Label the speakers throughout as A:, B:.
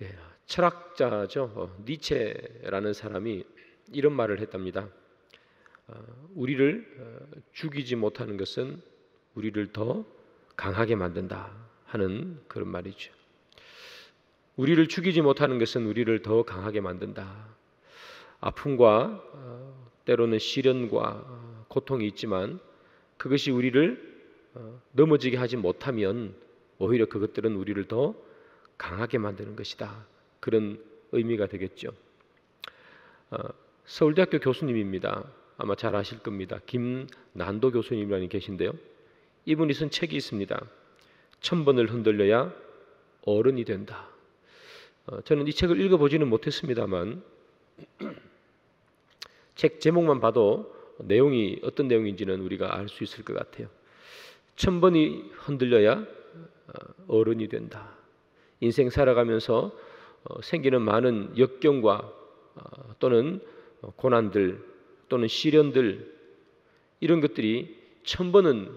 A: 예, 철학자죠. 니체라는 사람이 이런 말을 했답니다. 우리를 죽이지 못하는 것은 우리를 더 강하게 만든다 하는 그런 말이죠. 우리를 죽이지 못하는 것은 우리를 더 강하게 만든다. 아픔과 때로는 시련과 고통이 있지만 그것이 우리를 넘어지게 하지 못하면 오히려 그것들은 우리를 더 강하게 만드는 것이다. 그런 의미가 되겠죠. 서울대학교 교수님입니다. 아마 잘 아실 겁니다. 김난도 교수님이라는 계신데요. 이분이 쓴 책이 있습니다. 1000번을 흔들려야 어른이 된다. 저는 이 책을 읽어보지는 못했습니다만 책 제목만 봐도 내용이 어떤 내용인지는 우리가 알 수 있을 것 같아요. 1000번이 흔들려야 어른이 된다. 인생 살아가면서 생기는 많은 역경과 또는 고난들 또는 시련들 이런 것들이 1000번은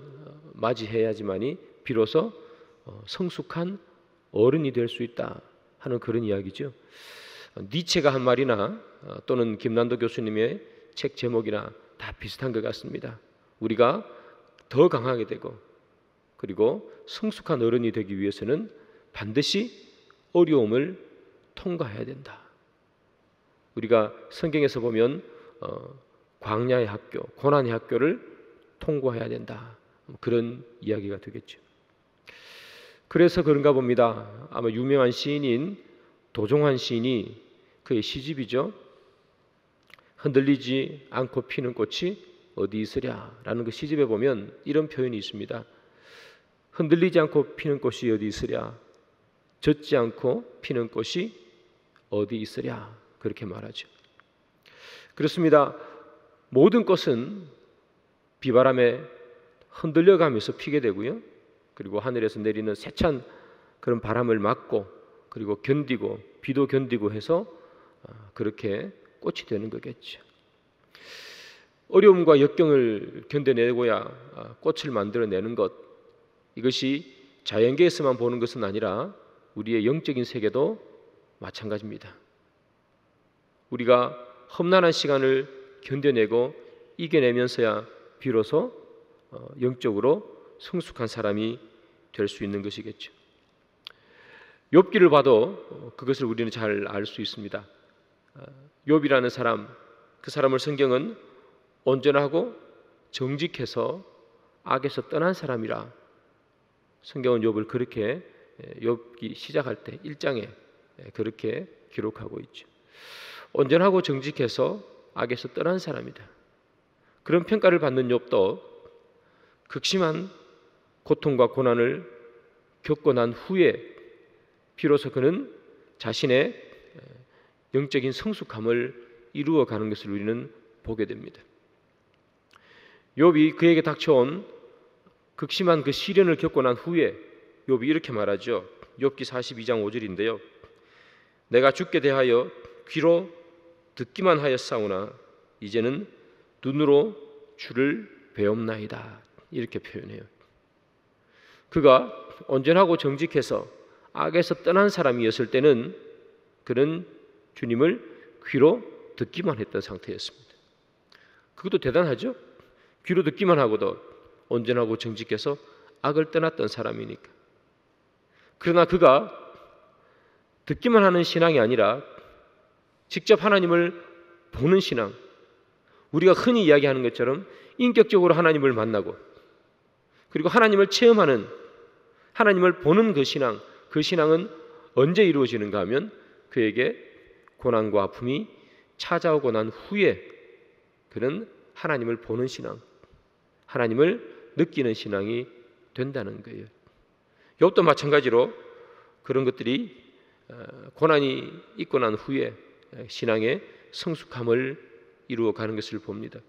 A: 맞이해야지만이 비로소 성숙한 어른이 될 수 있다 하는 그런 이야기죠. 니체가 한 말이나 또는 김난도 교수님의 책 제목이나 다 비슷한 것 같습니다. 우리가 더 강하게 되고 그리고 성숙한 어른이 되기 위해서는 반드시 어려움을 통과해야 된다. 우리가 성경에서 보면 광야의 학교, 고난의 학교를 통과해야 된다. 그런 이야기가 되겠죠. 그래서 그런가 봅니다. 아마 유명한 시인인 도종환 시인이 그의 시집이죠. 흔들리지 않고 피는 꽃이 어디 있으랴 라는 그 시집에 보면 이런 표현이 있습니다. 흔들리지 않고 피는 꽃이 어디 있으랴, 젖지 않고 피는 꽃이 어디 있으랴, 그렇게 말하죠. 그렇습니다. 모든 꽃은 비바람에 흔들려가면서 피게 되고요. 그리고 하늘에서 내리는 세찬 그런 바람을 맞고 그리고 견디고 비도 견디고 해서 그렇게 꽃이 되는 거겠죠. 어려움과 역경을 견뎌내고야 꽃을 만들어내는 것, 이것이 자연계에서만 보는 것은 아니라 우리의 영적인 세계도 마찬가지입니다. 우리가 험난한 시간을 견뎌내고 이겨내면서야 비로소 영적으로 성숙한 사람이 될 수 있는 것이겠죠. 욥기를 봐도 그것을 우리는 잘 알 수 있습니다. 욥이라는 사람, 그 사람을 성경은 온전하고 정직해서 악에서 떠난 사람이라 성경은 욥을 그렇게 욥기 시작할 때 1장에 그렇게 기록하고 있죠. 온전하고 정직해서 악에서 떠난 사람이다. 그런 평가를 받는 욥도 극심한 고통과 고난을 겪고 난 후에 비로소 그는 자신의 영적인 성숙함을 이루어가는 것을 우리는 보게 됩니다. 욥이 그에게 닥쳐온 극심한 그 시련을 겪고 난 후에 욥이 이렇게 말하죠. 욥기 42장 5절인데요. 내가 주께 대하여 귀로 듣기만 하였사오나 이제는 눈으로 주를 배옵나이다. 이렇게 표현해요. 그가 온전하고 정직해서 악에서 떠난 사람이었을 때는 그는 주님을 귀로 듣기만 했던 상태였습니다. 그것도 대단하죠? 귀로 듣기만 하고도 온전하고 정직해서 악을 떠났던 사람이니까. 그러나 그가 듣기만 하는 신앙이 아니라 직접 하나님을 보는 신앙, 우리가 흔히 이야기하는 것처럼 인격적으로 하나님을 만나고 그리고 하나님을 체험하는, 하나님을 보는 그 신앙은 언제 이루어지는가 하면 그에게 고난과 아픔이 찾아오고 난 후에 그는 하나님을 보는 신앙, 하나님을 느끼는 신앙이 된다는 거예요. 욥도 마찬가지로 그런 것들이 고난이 있고 난 후에 신앙의 성숙함을 이루어가는 것을 봅니다.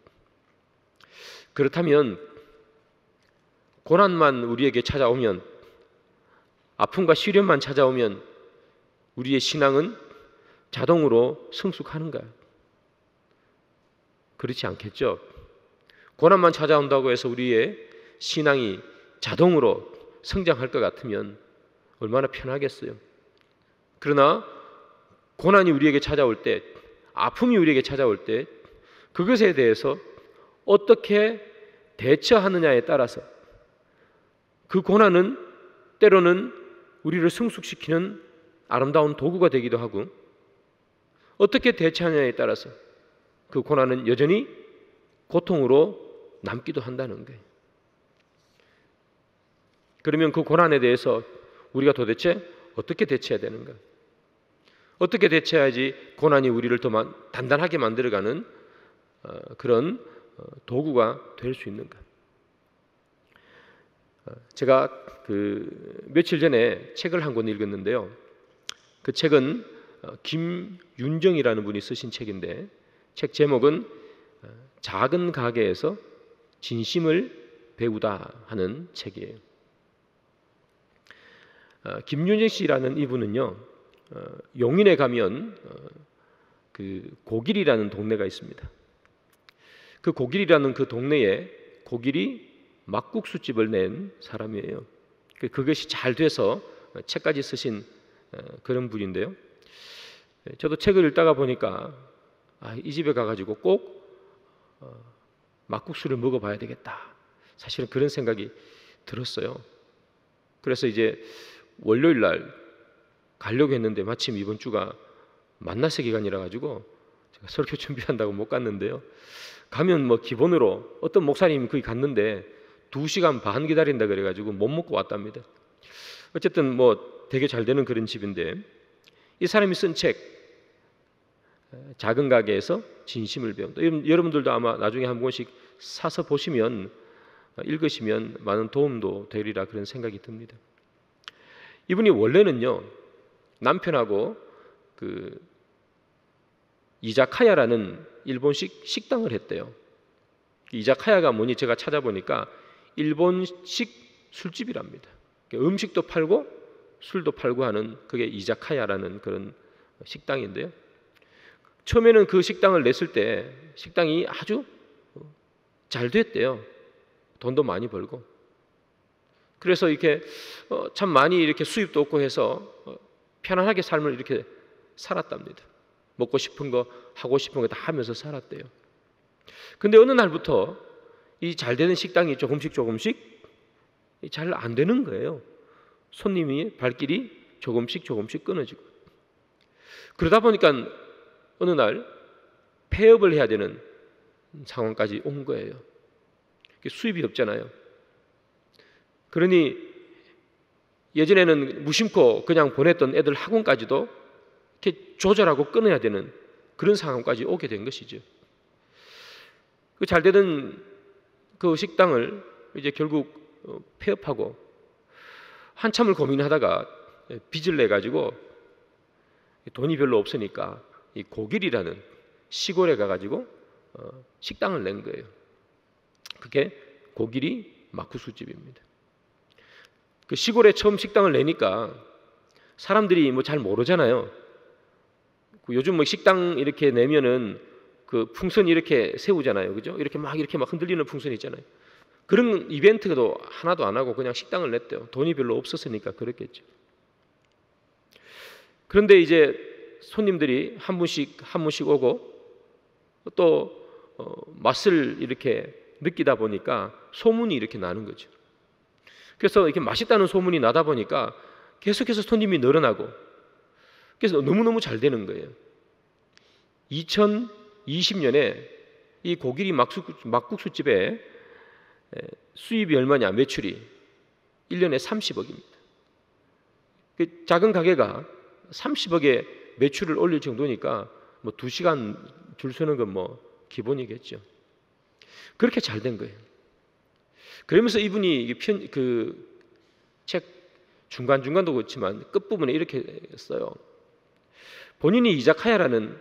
A: 그렇다면 고난만 우리에게 찾아오면, 아픔과 시련만 찾아오면 우리의 신앙은 자동으로 성숙하는가요? 그렇지 않겠죠. 고난만 찾아온다고 해서 우리의 신앙이 자동으로 성장할 것 같으면 얼마나 편하겠어요. 그러나 고난이 우리에게 찾아올 때, 아픔이 우리에게 찾아올 때 그것에 대해서 어떻게 대처하느냐에 따라서 그 고난은 때로는 우리를 성숙시키는 아름다운 도구가 되기도 하고, 어떻게 대처하느냐에 따라서 그 고난은 여전히 고통으로 남기도 한다는 거예요. 그러면 그 고난에 대해서 우리가 도대체 어떻게 대처해야 되는가? 어떻게 대처해야지 고난이 우리를 더 단단하게 만들어가는 그런 도구가 될 수 있는가? 제가 며칠 전에 책을 한 권 읽었는데요. 그 책은 김윤정이라는 분이 쓰신 책인데, 책 제목은 작은 가게에서 진심을 배우다 하는 책이에요. 김윤정 씨라는 이분은요, 용인에 가면 그 고길이라는 동네가 있습니다. 그 고길이라는 그 동네에 고길이 막국수집을 낸 사람이에요. 그것이 잘 돼서 책까지 쓰신 그런 분인데요. 저도 책을 읽다가 보니까 이 집에 가가지고 꼭 막국수를 먹어봐야 되겠다. 사실은 그런 생각이 들었어요. 그래서 이제 월요일 날 가려고 했는데 마침 이번 주가 만나서 기간이라 가지고 제가 설교 준비한다고 못 갔는데요. 가면 뭐 기본으로 어떤 목사님이 거기 갔는데 2시간 반 기다린다 그래가지고 못 먹고 왔답니다. 어쨌든 뭐 되게 잘 되는 그런 집인데, 이 사람이 쓴 책 작은 가게에서 진심을 배운다. 여러분들도 아마 나중에 한 권씩 사서 보시면, 읽으시면 많은 도움도 되리라 그런 생각이 듭니다. 이분이 원래는요, 남편하고 그 이자카야라는 일본식 식당을 했대요. 이자카야가 뭐니 제가 찾아보니까 일본식 술집이랍니다. 음식도 팔고 술도 팔고 하는, 그게 이자카야라는 그런 식당인데요. 처음에는 그 식당을 냈을 때 식당이 아주 잘 됐대요. 돈도 많이 벌고. 그래서 이렇게 참 많이 이렇게 수입도 없고 해서 편안하게 삶을 이렇게 살았답니다. 먹고 싶은 거 하고 싶은 거 다 하면서 살았대요. 근데 어느 날부터 이 잘 되는 식당이 조금씩 잘 안 되는 거예요. 손님이 발길이 조금씩 끊어지고. 그러다 보니까 어느 날 폐업을 해야 되는 상황까지 온 거예요. 수입이 없잖아요. 그러니 예전에는 무심코 그냥 보냈던 애들 학원까지도 이렇게 조절하고 끊어야 되는 그런 상황까지 오게 된 것이죠. 그 잘 되던 그 식당을 이제 결국 폐업하고 한참을 고민하다가 빚을 내 가지고 돈이 별로 없으니까 이 고길이라는 시골에 가가지고 식당을 낸 거예요. 그게 고길이 막국수집입니다. 그 시골에 처음 식당을 내니까 사람들이 뭐 잘 모르잖아요. 요즘 뭐 식당 이렇게 내면은 그 풍선 이렇게 세우잖아요, 그죠? 이렇게 막 흔들리는 풍선 있잖아요. 그런 이벤트도 하나도 안 하고 그냥 식당을 냈대요. 돈이 별로 없었으니까 그랬겠죠. 그런데 이제 손님들이 한 분씩 오고 또 맛을 이렇게 느끼다 보니까 소문이 이렇게 나는 거죠. 그래서 이렇게 맛있다는 소문이 나다 보니까 계속해서 손님이 늘어나고, 그래서 너무너무 잘 되는 거예요. 2020년에 이 고길이 막국수집에 수입이 얼마냐, 매출이 1년에 30억입니다. 그 작은 가게가 30억의 매출을 올릴 정도니까 뭐 2시간 줄 서는 건 뭐 기본이겠죠. 그렇게 잘 된 거예요. 그러면서 이분이 그 책 중간중간도 그렇지만 끝부분에 이렇게 써요. 본인이 이자카야라는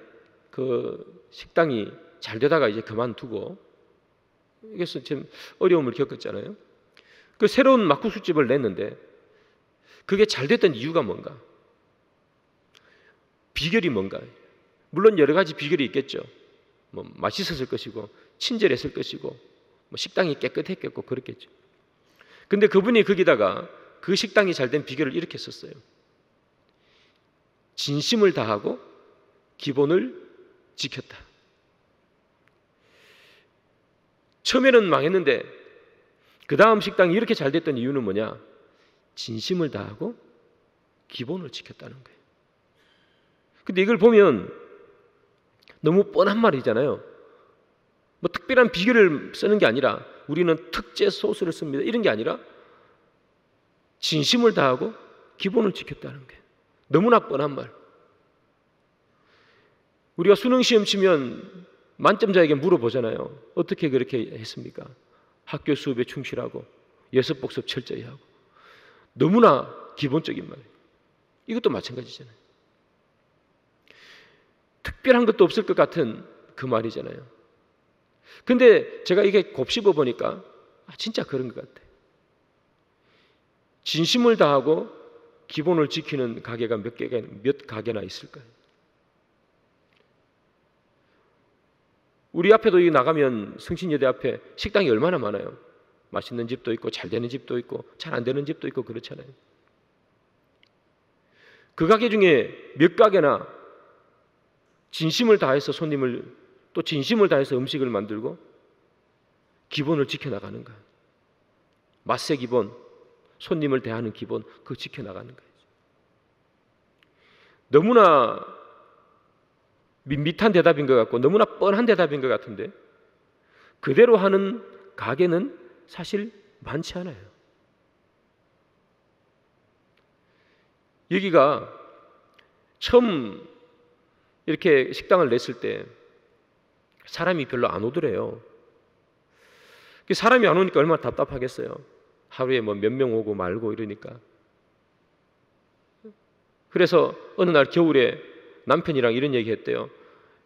A: 그 식당이 잘 되다가 이제 그만두고, 그래서 좀 어려움을 겪었잖아요. 그 새로운 막국수집을 냈는데 그게 잘 됐던 이유가 뭔가? 비결이 뭔가? 물론 여러 가지 비결이 있겠죠. 뭐 맛있었을 것이고 친절했을 것이고 뭐 식당이 깨끗했겠고 그렇겠죠. 근데 그분이 거기다가 그 식당이 잘 된 비결을 이렇게 썼어요. 진심을 다하고 기본을 지켰다. 처음에는 망했는데 그 다음 식당이 이렇게 잘 됐던 이유는 뭐냐? 진심을 다하고 기본을 지켰다는 거예요. 근데 이걸 보면 너무 뻔한 말이잖아요. 뭐 특별한 비결을 쓰는 게 아니라 우리는 특제 소스를 씁니다. 이런 게 아니라 진심을 다하고 기본을 지켰다는 거예요. 너무나 뻔한 말. 우리가 수능 시험 치면 만점자에게 물어보잖아요. 어떻게 그렇게 했습니까? 학교 수업에 충실하고 예습복습 철저히 하고. 너무나 기본적인 말이에요. 이것도 마찬가지잖아요. 특별한 것도 없을 것 같은 그 말이잖아요. 근데 제가 이게 곱씹어 보니까 진짜 그런 것 같아요. 진심을 다하고 기본을 지키는 가게가 몇 가게나 있을까요? 우리 앞에도 나가면 성신여대 앞에 식당이 얼마나 많아요. 맛있는 집도 있고 잘 되는 집도 있고 잘 안 되는 집도 있고 그렇잖아요. 그 가게 중에 몇 가게나 진심을 다해서 손님을 또 진심을 다해서 음식을 만들고 기본을 지켜나가는 거예요. 맛의 기본, 손님을 대하는 기본, 그거 지켜나가는 거예요. 너무나 밋밋한 대답인 것 같고 너무나 뻔한 대답인 것 같은데 그대로 하는 가게는 사실 많지 않아요. 여기가 처음 이렇게 식당을 냈을 때 사람이 별로 안 오더래요. 사람이 안 오니까 얼마나 답답하겠어요. 하루에 뭐 몇 명 오고 말고 이러니까. 그래서 어느 날 겨울에 남편이랑 이런 얘기 했대요.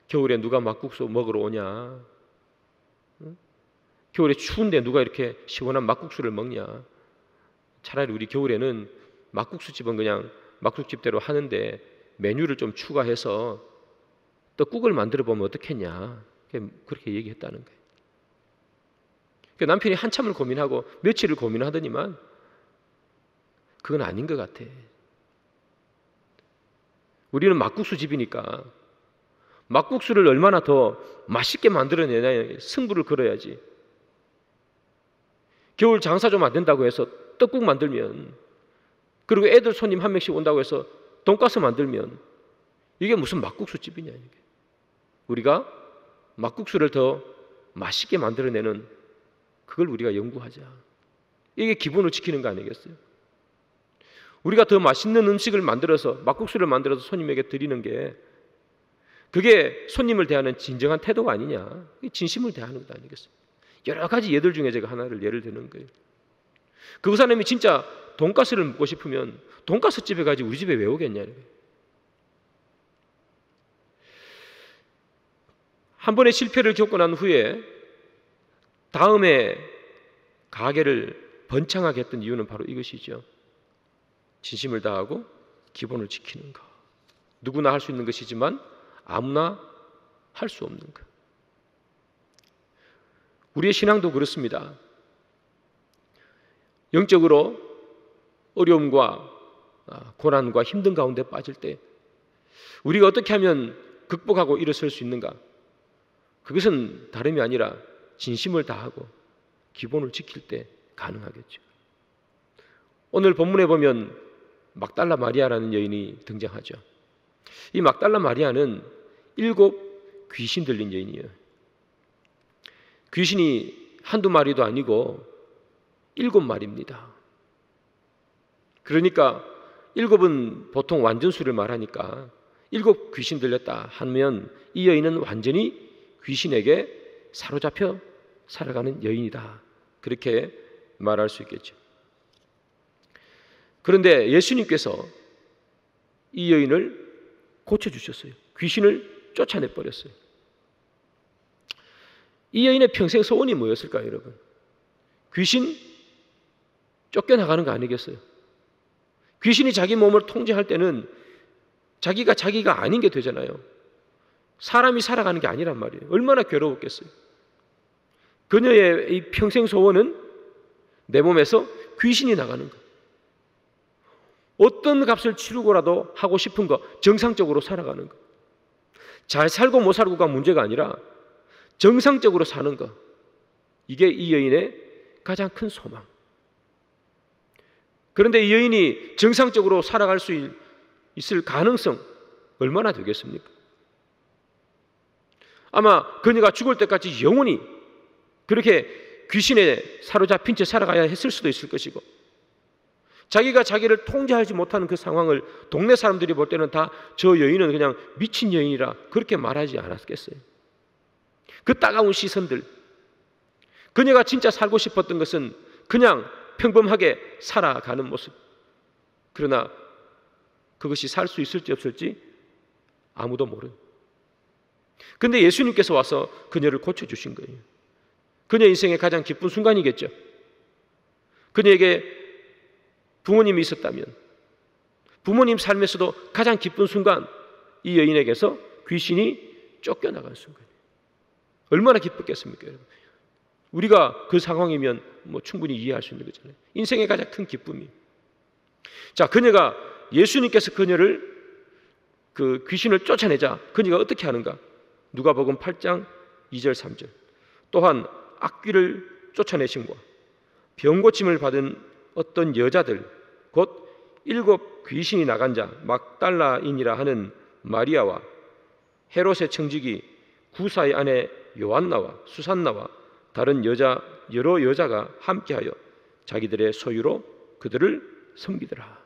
A: 겨울에 누가 막국수 먹으러 오냐? 겨울에 추운데 누가 이렇게 시원한 막국수를 먹냐? 차라리 우리 겨울에는 막국수집은 그냥 막국수집대로 하는데 메뉴를 좀 추가해서 떡국을 만들어 보면 어떻겠냐? 그렇게 얘기했다는 거예요. 남편이 한참을 고민하고 며칠을 고민하더니만 그건 아닌 것 같아. 우리는 막국수집이니까 막국수를 얼마나 더 맛있게 만들어내냐 승부를 걸어야지. 겨울 장사 좀 안 된다고 해서 떡국 만들면 그리고 애들 손님 한 명씩 온다고 해서 돈가스 만들면 이게 무슨 막국수집이냐. 이게. 우리가 막국수를 더 맛있게 만들어내는 그걸 우리가 연구하자. 이게 기본을 지키는 거 아니겠어요? 우리가 더 맛있는 음식을 만들어서 막국수를 만들어서 손님에게 드리는 게 그게 손님을 대하는 진정한 태도가 아니냐. 진심을 대하는 것 아니겠어요? 여러 가지 예들 중에 제가 하나를 예를 드는 거예요. 그 사람이 진짜 돈가스를 먹고 싶으면 돈가스 집에 가지 우리 집에 왜 오겠냐. 한 번의 실패를 겪고 난 후에 다음에 가게를 번창하게 했던 이유는 바로 이것이죠. 진심을 다하고 기본을 지키는 것. 누구나 할 수 있는 것이지만 아무나 할 수 없는 것. 우리의 신앙도 그렇습니다. 영적으로 어려움과 고난과 힘든 가운데 빠질 때 우리가 어떻게 하면 극복하고 일어설 수 있는가? 그것은 다름이 아니라 진심을 다하고 기본을 지킬 때 가능하겠죠. 오늘 본문에 보면 막달라 마리아라는 여인이 등장하죠. 이 막달라 마리아는 7 귀신 들린 여인이에요. 귀신이 한두 마리도 아니고 7마리입니다. 그러니까 7은 보통 완전수를 말하니까 7 귀신 들렸다 하면 이 여인은 완전히 귀신에게 사로잡혀 살아가는 여인이다. 그렇게 말할 수 있겠죠. 그런데 예수님께서 이 여인을 고쳐주셨어요. 귀신을 쫓아내버렸어요. 이 여인의 평생 소원이 뭐였을까요, 여러분? 귀신 쫓겨나가는 거 아니겠어요? 귀신이 자기 몸을 통제할 때는 자기가 아닌 게 되잖아요. 사람이 살아가는 게 아니란 말이에요. 얼마나 괴로웠겠어요. 그녀의 이 평생 소원은 내 몸에서 귀신이 나가는 것. 어떤 값을 치르고라도 하고 싶은 것, 정상적으로 살아가는 것. 잘 살고 못 살고가 문제가 아니라 정상적으로 사는 것, 이게 이 여인의 가장 큰 소망. 그런데 이 여인이 정상적으로 살아갈 수 있을 가능성 얼마나 되겠습니까? 아마 그녀가 죽을 때까지 영원히 그렇게 귀신에 사로잡힌 채 살아가야 했을 수도 있을 것이고, 자기가 자기를 통제하지 못하는 그 상황을 동네 사람들이 볼 때는 다 저 여인은 그냥 미친 여인이라 그렇게 말하지 않았겠어요. 그 따가운 시선들, 그녀가 진짜 살고 싶었던 것은 그냥 평범하게 살아가는 모습. 그러나 그것이 살 수 있을지 없을지 아무도 모르는. 근데 예수님께서 와서 그녀를 고쳐주신 거예요. 그녀 인생의 가장 기쁜 순간이겠죠. 그녀에게 부모님이 있었다면 부모님 삶에서도 가장 기쁜 순간, 이 여인에게서 귀신이 쫓겨나간 순간, 얼마나 기뻤겠습니까, 여러분? 우리가 그 상황이면 충분히 이해할 수 있는 거잖아요. 인생의 가장 큰 기쁨이. 자, 그녀가, 예수님께서 그녀를, 그 귀신을 쫓아내자 그녀가 어떻게 하는가? 누가복음 8장 2절 3절. 또한 악귀를 쫓아내심과 병고침을 받은 어떤 여자들, 곧 7 귀신이 나간 자 막달라인이라 하는 마리아와 헤롯의 청지기 구사의 아내 요한나와 수산나와 다른 여러 여자가 함께하여 자기들의 소유로 그들을 섬기더라.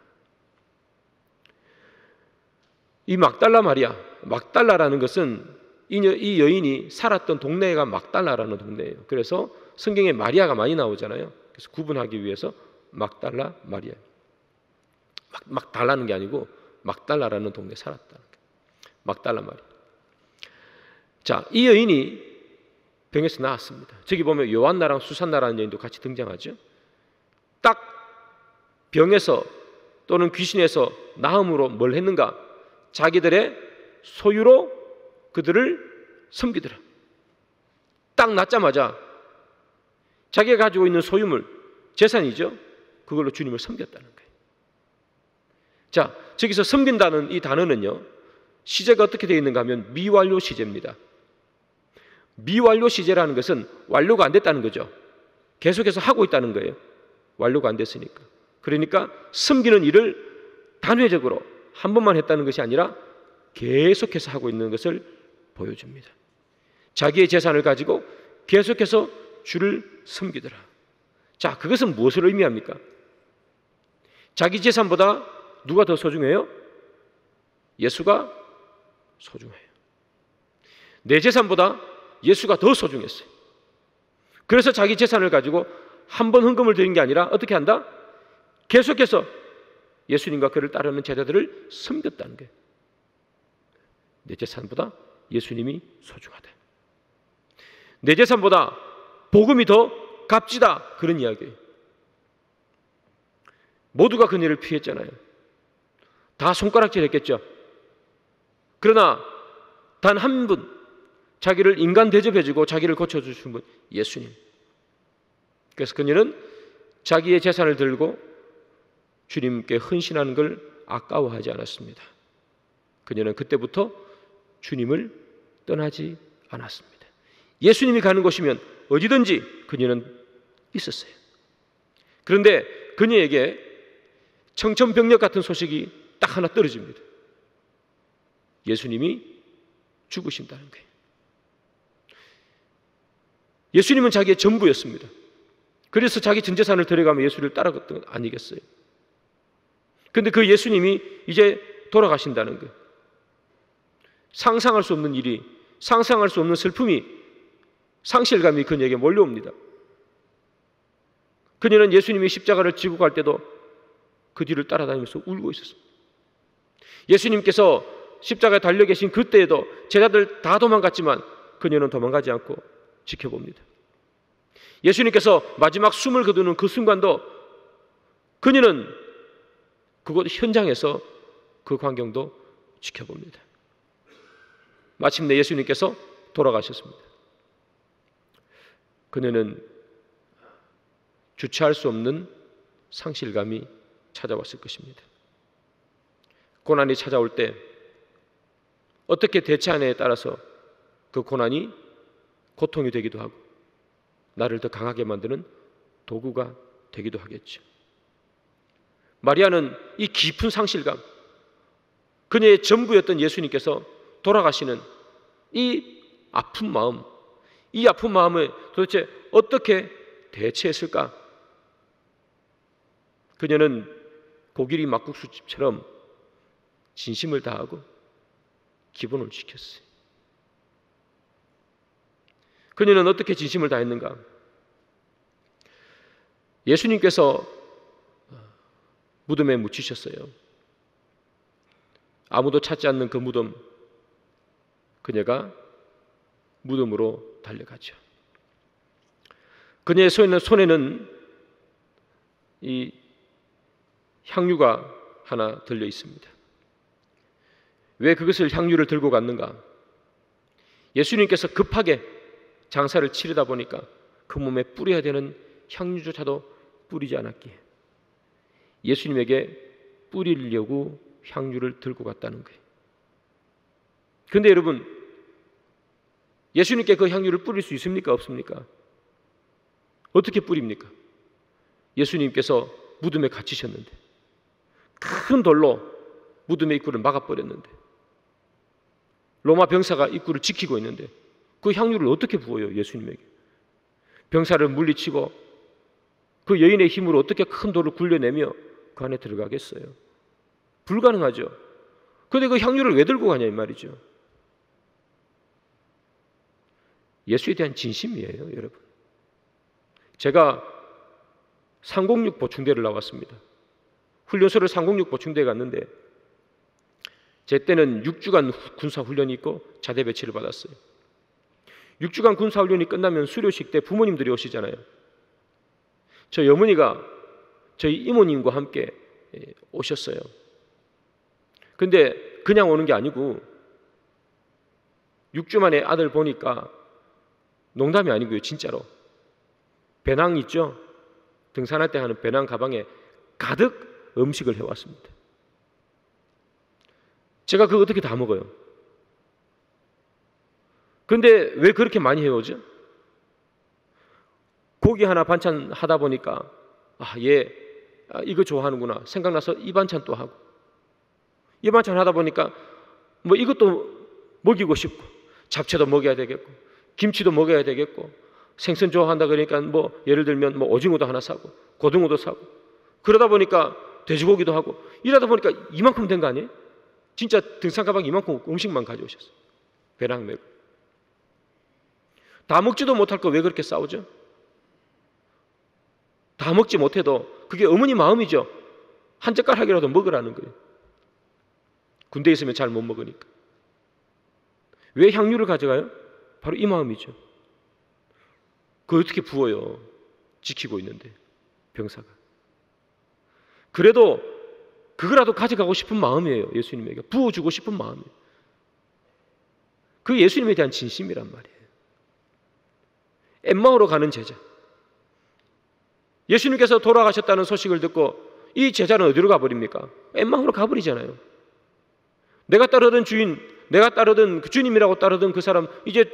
A: 이 막달라 마리아, 막달라라는 것은 이 여인이 살았던 동네가 막달라라는 동네예요. 그래서 성경에 마리아가 많이 나오잖아요. 그래서 구분하기 위해서 막달라 마리아. 막 달라는 게 아니고 막달라라는 동네에 살았다는 거예요. 막달라 마리아. 자, 이 여인이 병에서 나았습니다. 저기 보면 요한나랑 수산나라는 여인도 같이 등장하죠. 딱 병에서 또는 귀신에서 나음으로 뭘 했는가? 자기들의 소유로 그들을 섬기더라. 딱 낳자마자 자기가 가지고 있는 소유물, 재산이죠. 그걸로 주님을 섬겼다는 거예요. 자, 저기서 섬긴다는 이 단어는요, 시제가 어떻게 되어 있는가 하면 미완료 시제입니다. 미완료 시제라는 것은 완료가 안 됐다는 거죠. 계속해서 하고 있다는 거예요. 완료가 안 됐으니까. 그러니까 섬기는 일을 단회적으로 한 번만 했다는 것이 아니라 계속해서 하고 있는 것을 보여줍니다. 자기의 재산을 가지고 계속해서 주를 섬기더라. 자, 그것은 무엇을 의미합니까? 자기 재산보다 누가 더 소중해요? 예수가 소중해요. 내 재산보다 예수가 더 소중했어요. 그래서 자기 재산을 가지고 한 번 헌금을 드린 게 아니라 어떻게 한다? 계속해서 예수님과 그를 따르는 제자들을 섬겼다는 거예요. 내 재산보다 예수님이 소중하다. 내 재산보다 복음이 더 값지다. 그런 이야기예요. 모두가 그녀를 피했잖아요. 다 손가락질 했겠죠. 그러나 단 한 분, 자기를 인간 대접해주고 자기를 고쳐주신 분, 예수님. 그래서 그녀는 자기의 재산을 들고 주님께 헌신하는 걸 아까워하지 않았습니다. 그녀는 그때부터 주님을 떠나지 않았습니다. 예수님이 가는 곳이면 어디든지 그녀는 있었어요. 그런데 그녀에게 청천벽력 같은 소식이 딱 하나 떨어집니다. 예수님이 죽으신다는 거예요. 예수님은 자기의 전부였습니다. 그래서 자기 전 재산을 데려가며 예수를 따라갔던 건 아니겠어요? 그런데 그 예수님이 이제 돌아가신다는 거예요. 상상할 수 없는 일이, 상상할 수 없는 슬픔이, 상실감이 그녀에게 몰려옵니다. 그녀는 예수님이 십자가를 지고 갈 때도 그 뒤를 따라다니면서 울고 있었습니다. 예수님께서 십자가에 달려 계신 그때에도 제자들 다 도망갔지만 그녀는 도망가지 않고 지켜봅니다. 예수님께서 마지막 숨을 거두는 그 순간도 그녀는 그곳 현장에서 그 광경도 지켜봅니다. 마침내 예수님께서 돌아가셨습니다. 그녀는 주체할 수 없는 상실감이 찾아왔을 것입니다. 고난이 찾아올 때 어떻게 대처하느냐에 따라서 그 고난이 고통이 되기도 하고 나를 더 강하게 만드는 도구가 되기도 하겠죠. 마리아는 이 깊은 상실감, 그녀의 전부였던 예수님께서 돌아가시는 이 아픈 마음, 이 아픈 마음을 도대체 어떻게 대체했을까? 그녀는 고기리 막국수집처럼 진심을 다하고 기본을 지켰어요. 그녀는 어떻게 진심을 다했는가? 예수님께서 무덤에 묻히셨어요. 아무도 찾지 않는 그 무덤, 그녀가 무덤으로 달려가죠. 그녀의 손에는 이 향유가 하나 들려 있습니다. 왜 그것을 향유를 들고 갔는가? 예수님께서 급하게 장사를 치르다 보니까 그 몸에 뿌려야 되는 향유조차도 뿌리지 않았기에 예수님에게 뿌리려고 향유를 들고 갔다는 거예요. 그런데 여러분, 예수님께 그 향유를 뿌릴 수 있습니까? 없습니까? 어떻게 뿌립니까? 예수님께서 무덤에 갇히셨는데, 큰 돌로 무덤의 입구를 막아버렸는데, 로마 병사가 입구를 지키고 있는데 그 향유를 어떻게 부어요? 예수님에게. 병사를 물리치고 그 여인의 힘으로 어떻게 큰 돌을 굴려내며 그 안에 들어가겠어요? 불가능하죠. 그런데 그 향유를 왜 들고 가냐 이 말이죠. 예수에 대한 진심이에요, 여러분. 제가 306 보충대를 나왔습니다. 훈련소를 306 보충대에 갔는데 제 때는 6주간 군사훈련이 있고 자대 배치를 받았어요. 6주간 군사훈련이 끝나면 수료식 때 부모님들이 오시잖아요. 저희 어머니가 저희 이모님과 함께 오셨어요. 근데 그냥 오는 게 아니고 6주 만에 아들 보니까 농담이 아니고요, 진짜로. 배낭 있죠? 등산할 때 하는 배낭 가방에 가득 음식을 해왔습니다. 제가 그거 어떻게 다 먹어요? 근데 왜 그렇게 많이 해오죠? 고기 하나 반찬 하다 보니까 얘 이거 좋아하는구나 생각나서 이 반찬 또 하고, 이 반찬 하다 보니까 뭐 이것도 먹이고 싶고, 잡채도 먹여야 되겠고, 김치도 먹여야 되겠고, 생선 좋아한다 그러니까 뭐 예를 들면 뭐 오징어도 하나 사고 고등어도 사고, 그러다 보니까 돼지고기도 하고, 이러다 보니까 이만큼 된 거 아니에요? 진짜 등산 가방 이만큼 음식만 가져오셨어요. 배낭 메고. 다 먹지도 못할 거 왜 그렇게 싸우죠? 다 먹지 못해도 그게 어머니 마음이죠. 한 젓가락이라도 먹으라는 거예요. 군대에 있으면 잘 못 먹으니까. 왜 향유를 가져가요? 바로 이 마음이죠. 그걸 어떻게 부어요? 지키고 있는데 병사가. 그래도 그거라도 가져가고 싶은 마음이에요. 예수님에게 부어주고 싶은 마음이에요. 그 예수님에 대한 진심이란 말이에요. 엠마오로 가는 제자. 예수님께서 돌아가셨다는 소식을 듣고 이 제자는 어디로 가버립니까? 엠마오로 가버리잖아요. 내가 따르던 주인, 내가 따르던 그 주님이라고 따르던 그 사람 이제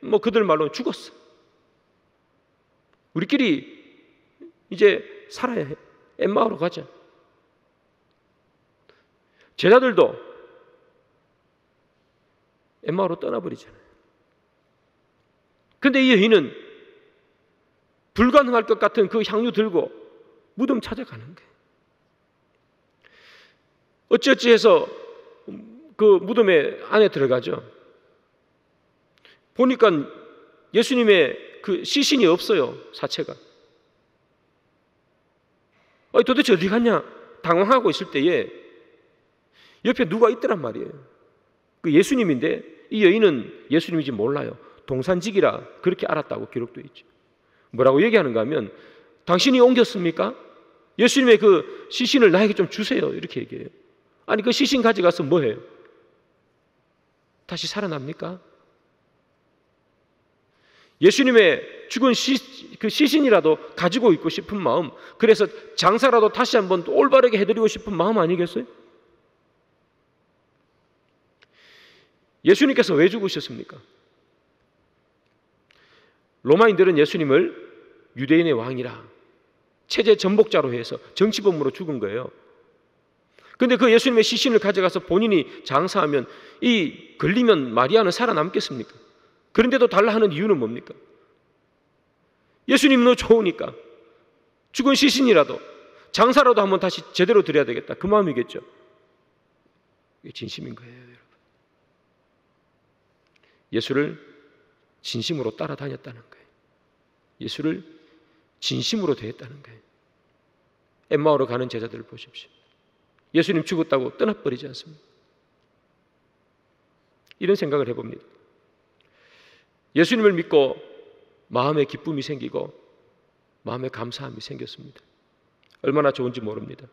A: 뭐 그들 말로 죽었어. 우리끼리 이제 살아야 해. 엠마오로 가자. 제자들도 엠마오로 떠나버리잖아요. 그런데 이 여인은 불가능할 것 같은 그 향유 들고 무덤 찾아가는 거예요. 어찌어찌 해서 그 무덤에 안에 들어가죠. 보니까 예수님의 그 시신이 없어요. 사체가. 도대체 어디 갔냐 당황하고 있을 때에 옆에 누가 있더란 말이에요. 그 예수님인데 이 여인은 예수님인지 몰라요. 동산직이라 그렇게 알았다고 기록되어 있죠. 뭐라고 얘기하는가 하면 당신이 옮겼습니까? 예수님의 그 시신을 나에게 좀 주세요. 이렇게 얘기해요. 아니 그 시신 가져가서 뭐 해요? 다시 살아납니까? 예수님의 죽은 그 시신이라도 가지고 있고 싶은 마음, 그래서 장사라도 다시 한번 올바르게 해드리고 싶은 마음 아니겠어요? 예수님께서 왜 죽으셨습니까? 로마인들은 예수님을 유대인의 왕이라 체제 전복자로 해서 정치범으로 죽은 거예요. 그런데 그 예수님의 시신을 가져가서 본인이 장사하면 이 걸리면 마리아는 살아남겠습니까? 그런데도 달라 하는 이유는 뭡니까? 예수님 너 좋으니까 죽은 시신이라도 장사라도 한번 다시 제대로 드려야 되겠다, 그 마음이겠죠. 이게 진심인 거예요, 여러분. 예수를 진심으로 따라다녔다는 거예요. 예수를 진심으로 대했다는 거예요. 엠마오로 가는 제자들을 보십시오. 예수님 죽었다고 떠나버리지 않습니다. 이런 생각을 해봅니다. 예수님을 믿고 마음에 기쁨이 생기고 마음에 감사함이 생겼습니다. 얼마나 좋은지 모릅니다.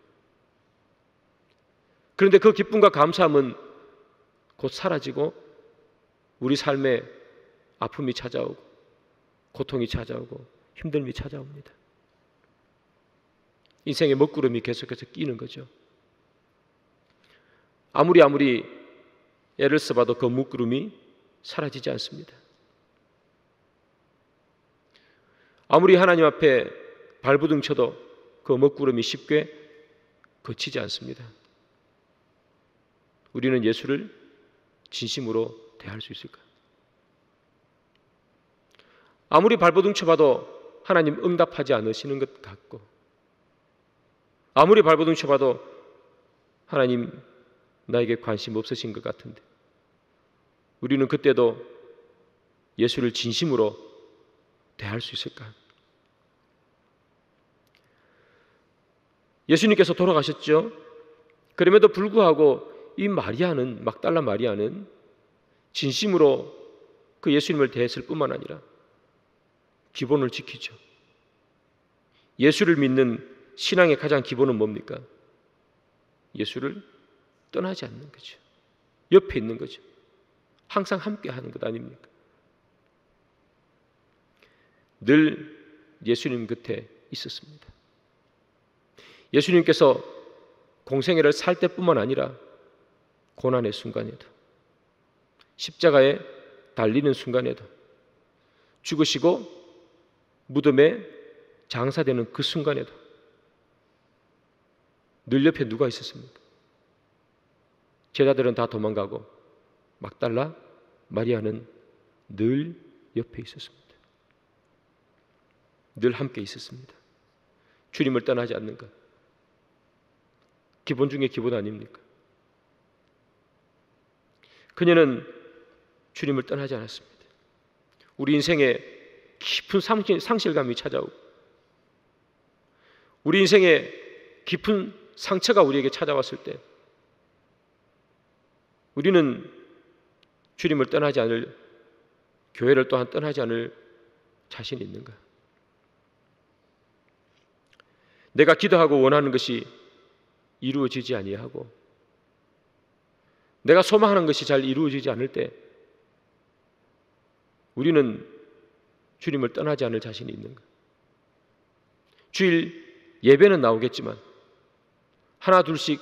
A: 그런데 그 기쁨과 감사함은 곧 사라지고 우리 삶에 아픔이 찾아오고 고통이 찾아오고 힘듦이 찾아옵니다. 인생의 먹구름이 계속해서 끼는 거죠. 아무리 애를 써봐도 그 먹구름이 사라지지 않습니다. 아무리 하나님 앞에 발부둥 쳐도 그 먹구름이 쉽게 거치지 않습니다. 우리는 예수를 진심으로 대할 수 있을까요? 아무리 발버둥 쳐봐도 하나님 응답하지 않으시는 것 같고, 아무리 발버둥 쳐봐도 하나님 나에게 관심 없으신 것 같은데, 우리는 그때도 예수를 진심으로 대할 수 있을까? 예수님께서 돌아가셨죠. 그럼에도 불구하고 이 막달라 마리아는 진심으로 그 예수님을 대했을 뿐만 아니라 기본을 지키죠. 예수를 믿는 신앙의 가장 기본은 뭡니까? 예수를 떠나지 않는 거죠. 옆에 있는 거죠. 항상 함께 하는 것 아닙니까? 늘 예수님 곁에 있었습니다. 예수님께서 공생애를 살 때뿐만 아니라 고난의 순간에도, 십자가에 달리는 순간에도, 죽으시고 무덤에 장사되는 그 순간에도 늘 옆에 누가 있었습니까? 제자들은 다 도망가고 막달라 마리아는 늘 옆에 있었습니다. 늘 함께 있었습니다. 주님을 떠나지 않는 것, 기본 중에 기본 아닙니까? 그녀는 주님을 떠나지 않았습니다. 우리 인생에 깊은 상실감이 찾아오고, 우리 인생에 깊은 상처가 우리에게 찾아왔을 때 우리는 주님을 떠나지 않을, 교회를 또한 떠나지 않을 자신이 있는가? 내가 기도하고 원하는 것이 이루어지지 아니하고 내가 소망하는 것이 잘 이루어지지 않을 때 우리는 주님을 떠나지 않을 자신이 있는가? 주일 예배는 나오겠지만 하나 둘씩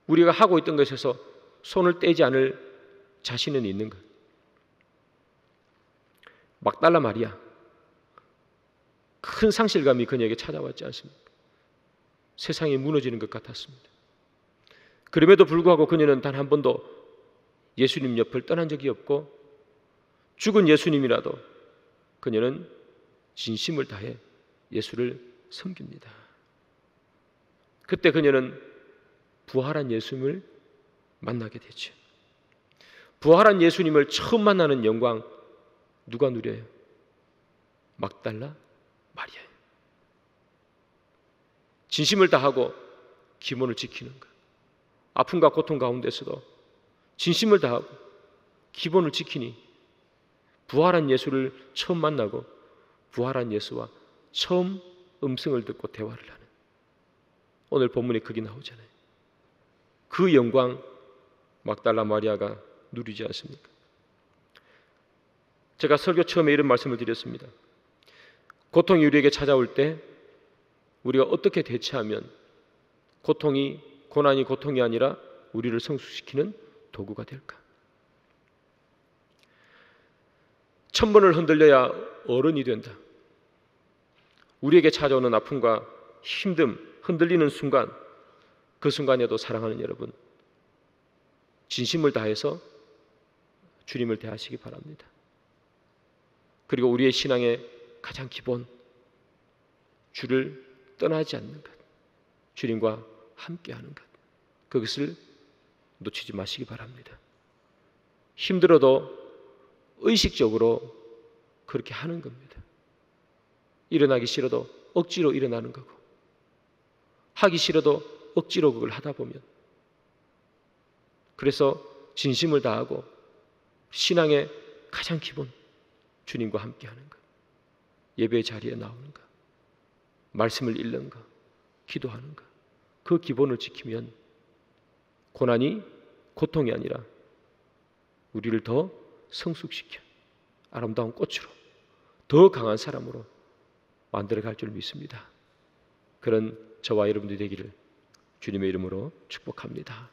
A: 우리가 하고 있던 것에서 손을 떼지 않을 자신은 있는가? 막달라 마리아, 큰 상실감이 그녀에게 찾아왔지 않습니까? 세상이 무너지는 것 같았습니다. 그럼에도 불구하고 그녀는 단 한 번도 예수님 옆을 떠난 적이 없고, 죽은 예수님이라도 그녀는 진심을 다해 예수를 섬깁니다. 그때 그녀는 부활한 예수님을 만나게 되죠. 부활한 예수님을 처음 만나는 영광 누가 누려요? 막달라 마리아예요. 진심을 다하고 기본을 지키는 것, 아픔과 고통 가운데서도 진심을 다하고 기본을 지키니 부활한 예수를 처음 만나고 부활한 예수와 처음 음성을 듣고 대화를 하는, 오늘 본문에 그게 나오잖아요. 그 영광 막달라 마리아가 누리지 않습니까? 제가 설교 처음에 이런 말씀을 드렸습니다. 고통이 우리에게 찾아올 때 우리가 어떻게 대처하면 고난이 고통이 아니라 우리를 성숙시키는 도구가 될까? 1000번을 흔들려야 어른이 된다. 우리에게 찾아오는 아픔과 힘듦, 흔들리는 순간, 그 순간에도 사랑하는 여러분, 진심을 다해서 주님을 대하시기 바랍니다. 그리고 우리의 신앙의 가장 기본, 주를 떠나지 않는 것, 주님과 함께하는 것, 그것을 놓치지 마시기 바랍니다. 힘들어도 의식적으로 그렇게 하는 겁니다. 일어나기 싫어도 억지로 일어나는 거고, 하기 싫어도 억지로 그걸 하다 보면, 그래서 진심을 다하고 신앙의 가장 기본, 주님과 함께하는 것, 예배 자리에 나오는 것, 말씀을 읽는 것, 기도하는 것, 그 기본을 지키면 고난이 고통이 아니라 우리를 더 성숙시켜 아름다운 꽃으로 더 강한 사람으로 만들어갈 줄 믿습니다. 그런 저와 여러분들이 되기를 주님의 이름으로 축복합니다.